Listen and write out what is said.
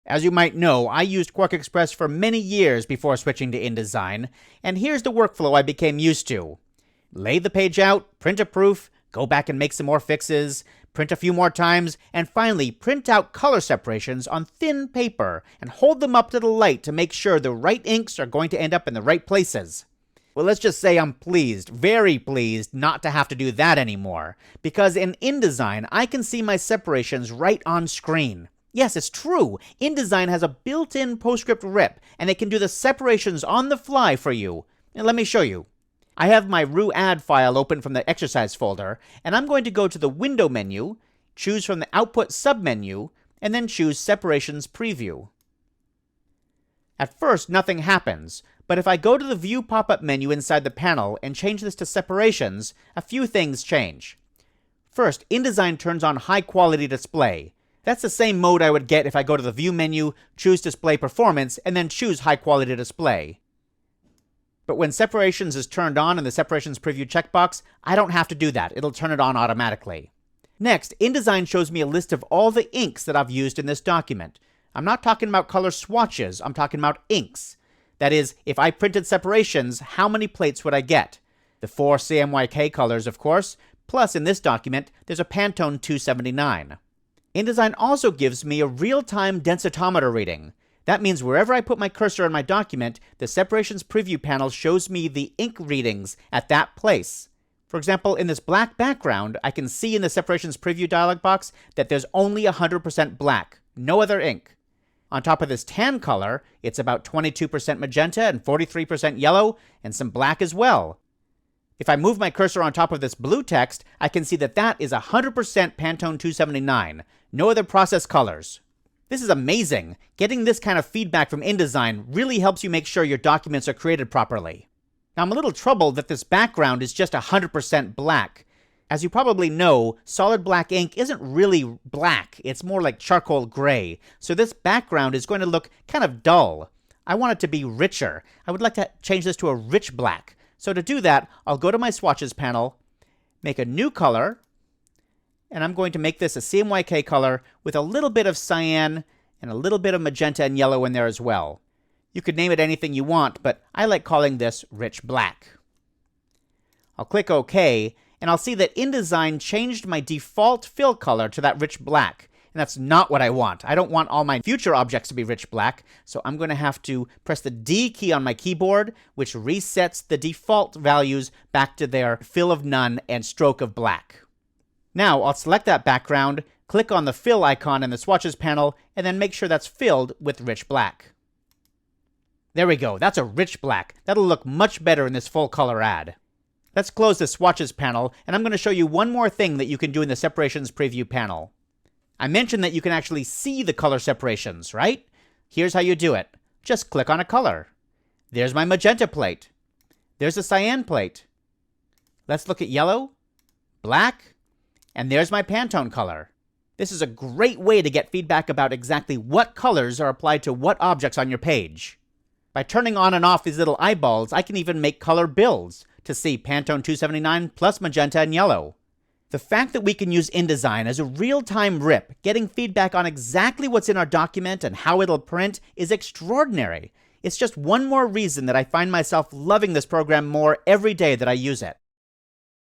As you might know, I used QuarkXPress for many years before switching to InDesign, and here's the workflow I became used to. Lay the page out, print a proof, go back and make some more fixes, print a few more times, and finally print out color separations on thin paper and hold them up to the light to make sure the right inks are going to end up in the right places. Well, let's just say I'm pleased, very pleased, not to have to do that anymore, because in InDesign, I can see my separations right on screen. Yes, it's true. InDesign has a built-in PostScript rip, and it can do the separations on the fly for you. And let me show you. I have my RuAdd file open from the exercise folder, and I'm going to go to the Window menu, choose from the Output submenu, and then choose Separations Preview. At first, nothing happens, but if I go to the View pop-up menu inside the panel and change this to Separations, a few things change. First, InDesign turns on High Quality Display. That's the same mode I would get if I go to the View menu, choose Display Performance, and then choose High Quality Display. But when Separations is turned on in the Separations Preview checkbox, I don't have to do that. It'll turn it on automatically. Next, InDesign shows me a list of all the inks that I've used in this document. I'm not talking about color swatches, I'm talking about inks. That is, if I printed separations, how many plates would I get? The 4 CMYK colors, of course, plus in this document, there's a Pantone 279. InDesign also gives me a real-time densitometer reading. That means wherever I put my cursor in my document, the Separations Preview panel shows me the ink readings at that place. For example, in this black background, I can see in the Separations Preview dialog box that there's only 100% black, no other ink. On top of this tan color, it's about 22% magenta and 43% yellow, and some black as well. If I move my cursor on top of this blue text, I can see that that is 100% Pantone 279, no other process colors. This is amazing. Getting this kind of feedback from InDesign really helps you make sure your documents are created properly. Now, I'm a little troubled that this background is just 100% black. As you probably know, solid black ink isn't really black, it's more like charcoal gray, so this background is going to look kind of dull. I want it to be richer. I would like to change this to a rich black. So to do that, I'll go to my swatches panel, make a new color, and I'm going to make this a CMYK color with a little bit of cyan and a little bit of magenta and yellow in there as well. You could name it anything you want, but I like calling this Rich Black. I'll click OK, and I'll see that InDesign changed my default fill color to that rich black. And that's not what I want. I don't want all my future objects to be rich black, so I'm going to have to press the D key on my keyboard, which resets the default values back to their fill of none and stroke of black. Now, I'll select that background, click on the fill icon in the swatches panel, and then make sure that's filled with rich black. There we go, that's a rich black. That'll look much better in this full color ad. Let's close the swatches panel, and I'm going to show you one more thing that you can do in the Separations Preview panel. I mentioned that you can actually see the color separations, right? Here's how you do it. Just click on a color. There's my magenta plate. There's a cyan plate. Let's look at yellow, black, and there's my Pantone color. This is a great way to get feedback about exactly what colors are applied to what objects on your page. By turning on and off these little eyeballs, I can even make color builds to see Pantone 279 plus magenta and yellow. The fact that we can use InDesign as a real-time rip, getting feedback on exactly what's in our document and how it'll print, is extraordinary. It's just one more reason that I find myself loving this program more every day that I use it.